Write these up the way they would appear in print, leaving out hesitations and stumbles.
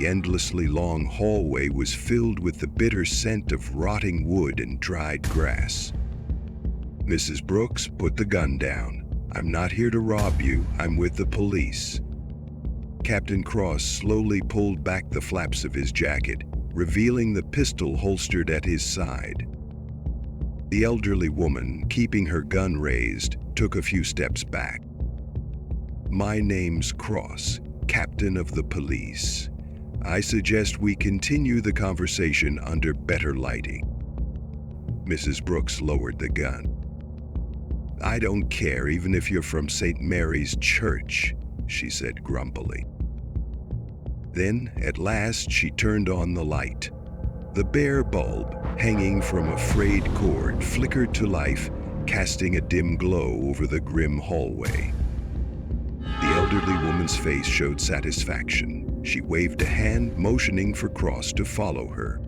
the endlessly long hallway was filled with the bitter scent of rotting wood and dried grass. "Mrs. Brooks, put the gun down. I'm not here to rob you. I'm with the police." Captain Cross slowly pulled back the flaps of his jacket, revealing the pistol holstered at his side. The elderly woman, keeping her gun raised, took a few steps back. "My name's Cross, Captain of the Police. I suggest we continue the conversation under better lighting." Mrs. Brooks lowered the gun. "I don't care even if you're from St. Mary's Church," she said grumpily. Then, at last, she turned on the light. The bare bulb, hanging from a frayed cord, flickered to life, casting a dim glow over the grim hallway. The elderly woman's face showed satisfaction. She waved a hand, motioning for Cross to follow her.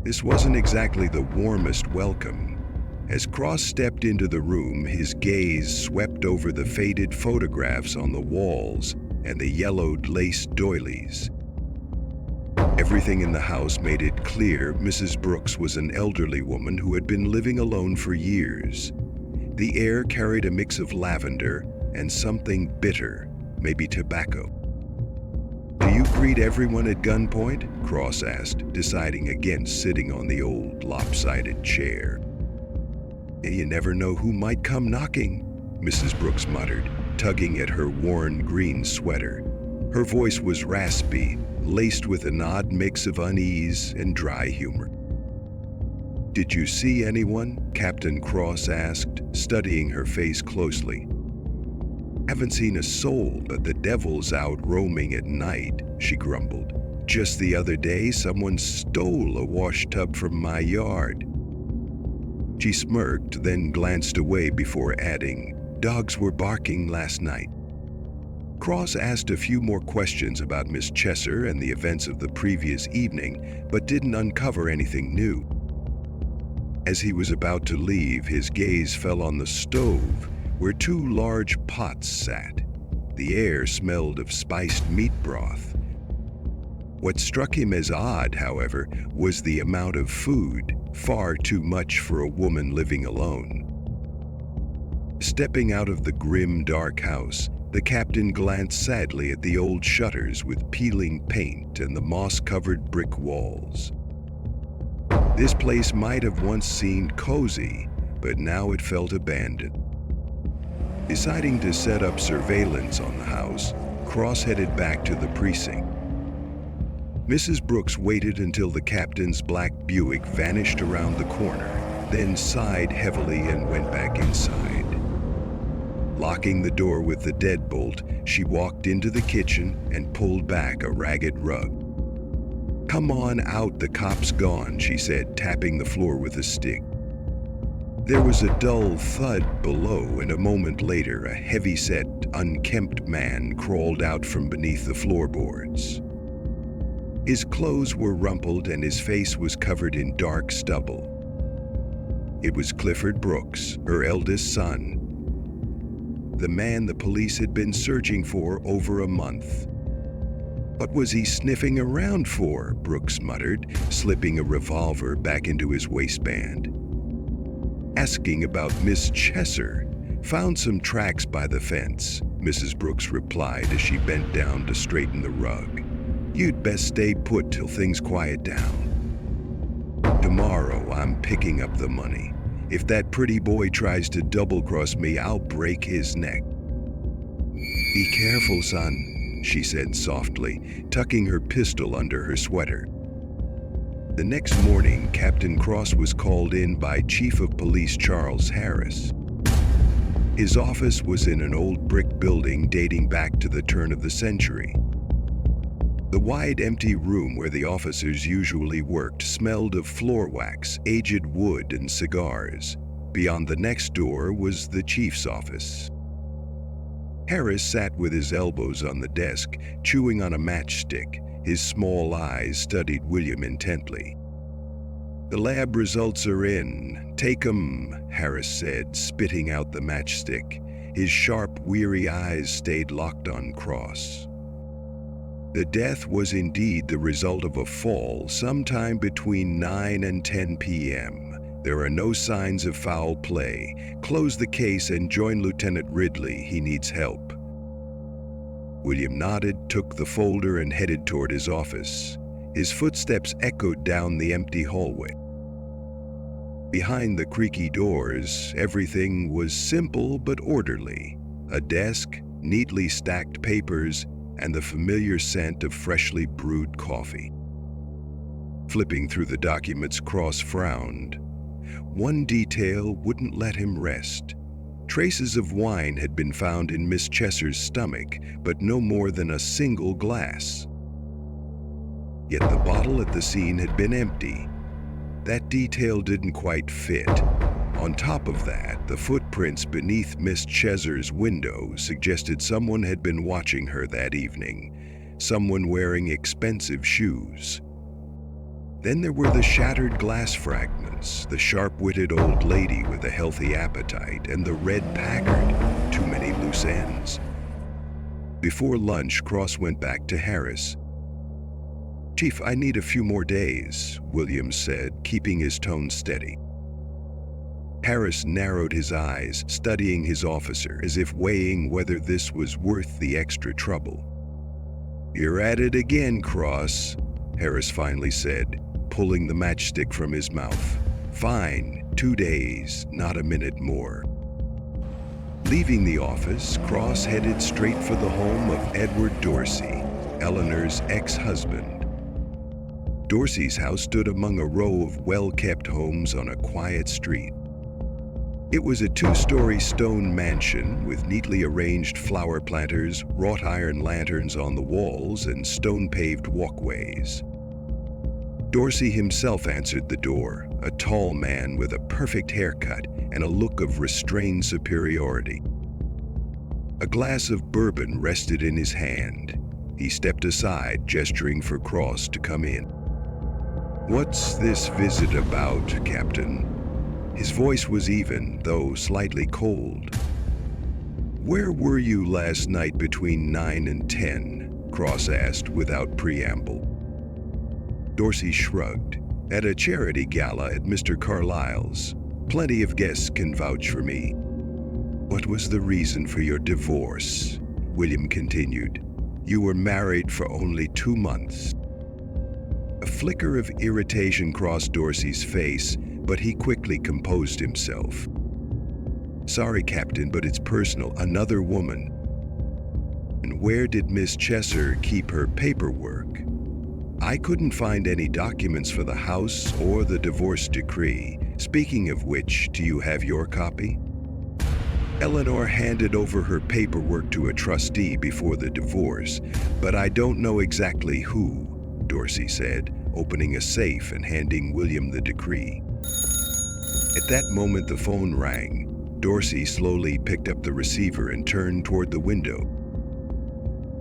This wasn't exactly the warmest welcome. As Cross stepped into the room, his gaze swept over the faded photographs on the walls and the yellowed lace doilies. Everything in the house made it clear Mrs. Brooks was an elderly woman who had been living alone for years. The air carried a mix of lavender and something bitter, maybe tobacco. "Do you greet everyone at gunpoint?" Cross asked, deciding against sitting on the old lopsided chair. "You never know who might come knocking," Mrs. Brooks muttered, tugging at her worn green sweater. Her voice was raspy, laced with an odd mix of unease and dry humor. "Did you see anyone?" Captain Cross asked, studying her face closely. "Haven't seen a soul, but the devil's out roaming at night," she grumbled. "Just the other day, someone stole a wash tub from my yard." She smirked, then glanced away before adding, "Dogs were barking last night." Cross asked a few more questions about Miss Chesser and the events of the previous evening, but didn't uncover anything new. As he was about to leave, his gaze fell on the stove, where two large pots sat. The air smelled of spiced meat broth. What struck him as odd, however, was the amount of food, far too much for a woman living alone. Stepping out of the grim, dark house, the captain glanced sadly at the old shutters with peeling paint and the moss-covered brick walls. This place might have once seemed cozy, but now it felt abandoned. Deciding to set up surveillance on the house, Cross headed back to the precinct. Mrs. Brooks waited until the captain's black Buick vanished around the corner, then sighed heavily and went back inside. Locking the door with the deadbolt, she walked into the kitchen and pulled back a ragged rug. "Come on out, the cop's gone," she said, tapping the floor with a stick. There was a dull thud below, and a moment later, a heavy-set, unkempt man crawled out from beneath the floorboards. His clothes were rumpled and his face was covered in dark stubble. It was Clifford Brooks, her eldest son, the man the police had been searching for over a month. "What was he sniffing around for?" Brooks muttered, slipping a revolver back into his waistband. "Asking about Miss Chesser. Found some tracks by the fence," Mrs. Brooks replied as she bent down to straighten the rug. "You'd best stay put till things quiet down. Tomorrow I'm picking up the money. If that pretty boy tries to double-cross me, I'll break his neck." "Be careful, son," she said softly, tucking her pistol under her sweater. The next morning, Captain Cross was called in by Chief of Police Charles Harris. His office was in an old brick building dating back to the turn of the century. The wide, empty room where the officers usually worked smelled of floor wax, aged wood, and cigars. Beyond the next door was the chief's office. Harris sat with his elbows on the desk, chewing on a matchstick. His small eyes studied William intently. "The lab results are in. Take 'em," Harris said, spitting out the matchstick. His sharp, weary eyes stayed locked on Cross. The death was indeed the result of a fall sometime between 9 and 10 p.m. There are no signs of foul play. Close the case and join Lieutenant Ridley. He needs help. William nodded, took the folder, and headed toward his office. His footsteps echoed down the empty hallway. Behind the creaky doors, everything was simple but orderly. A desk, neatly stacked papers, and the familiar scent of freshly brewed coffee. Flipping through the documents, Cross frowned. One detail wouldn't let him rest. Traces of wine had been found in Miss Chesser's stomach, but no more than a single glass. Yet the bottle at the scene had been empty. That detail didn't quite fit. On top of that, the footprints beneath Miss Chesser's window suggested someone had been watching her that evening, someone wearing expensive shoes. Then there were the shattered glass fragments, the sharp-witted old lady with a healthy appetite, and the red Packard, too many loose ends. Before lunch, Cross went back to Harris. "Chief, I need a few more days," Williams said, keeping his tone steady. Harris narrowed his eyes, studying his officer, as if weighing whether this was worth the extra trouble. "You're at it again, Cross," Harris finally said, pulling the matchstick from his mouth. "Fine, 2 days, not a minute more." Leaving the office, Cross headed straight for the home of Edward Dorsey, Eleanor's ex-husband. Dorsey's house stood among a row of well-kept homes on a quiet street. It was a 2-story stone mansion with neatly arranged flower planters, wrought iron lanterns on the walls, and stone-paved walkways. Dorsey himself answered the door, a tall man with a perfect haircut and a look of restrained superiority. A glass of bourbon rested in his hand. He stepped aside, gesturing for Cross to come in. "What's this visit about, Captain?" His voice was even, though slightly cold. "Where were you last night between 9 and 10? Cross asked without preamble. Dorsey shrugged. "At a charity gala at Mr. Carlyle's. Plenty of guests can vouch for me." "What was the reason for your divorce?" William continued. "You were married for only 2 months." A flicker of irritation crossed Dorsey's face, but he quickly composed himself. "Sorry, Captain, but it's personal. Another woman." "And where did Miss Chesser keep her paperwork?" "I couldn't find any documents for the house or the divorce decree. Speaking of which, do you have your copy?" "Eleanor handed over her paperwork to a trustee before the divorce, but I don't know exactly who," Dorsey said, opening a safe and handing William the decree. At that moment, the phone rang. Dorsey slowly picked up the receiver and turned toward the window.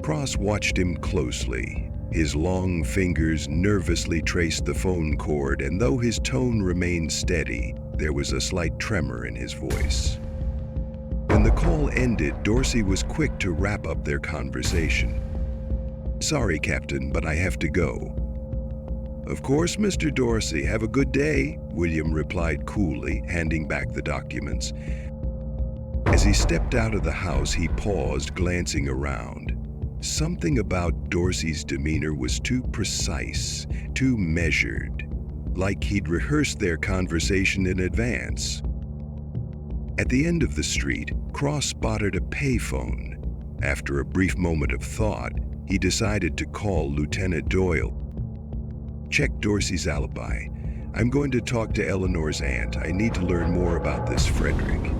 Cross watched him closely. His long fingers nervously traced the phone cord, and though his tone remained steady, there was a slight tremor in his voice. When the call ended, Dorsey was quick to wrap up their conversation. "Sorry, Captain, but I have to go." "Of course, Mr. Dorsey. Have a good day," William replied coolly, handing back the documents. As he stepped out of the house, he paused, glancing around. Something about Dorsey's demeanor was too precise, too measured, like he'd rehearsed their conversation in advance. At the end of the street, Cross spotted a payphone. After a brief moment of thought, he decided to call Lieutenant Doyle. "Check Dorsey's alibi. I'm going to talk to Eleanor's aunt. I need to learn more about this Frederick."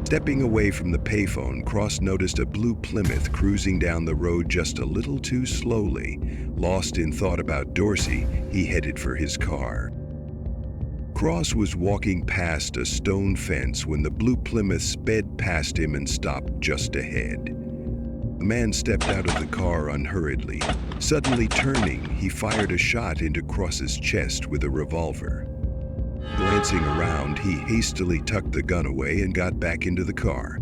Stepping away from the payphone, Cross noticed a blue Plymouth cruising down the road just a little too slowly. Lost in thought about Dorsey, he headed for his car. Cross was walking past a stone fence when the blue Plymouth sped past him and stopped just ahead. The man stepped out of the car unhurriedly. Suddenly turning, he fired a shot into Cross's chest with a revolver. Glancing around, he hastily tucked the gun away and got back into the car.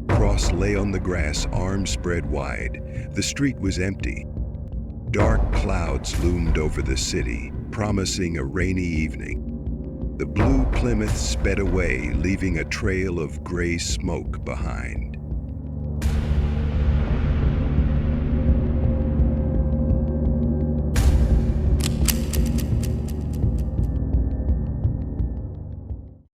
Cross Ross lay on the grass, arms spread wide. The street was empty. Dark clouds loomed over the city, promising a rainy evening. The blue Plymouth sped away, leaving a trail of gray smoke behind.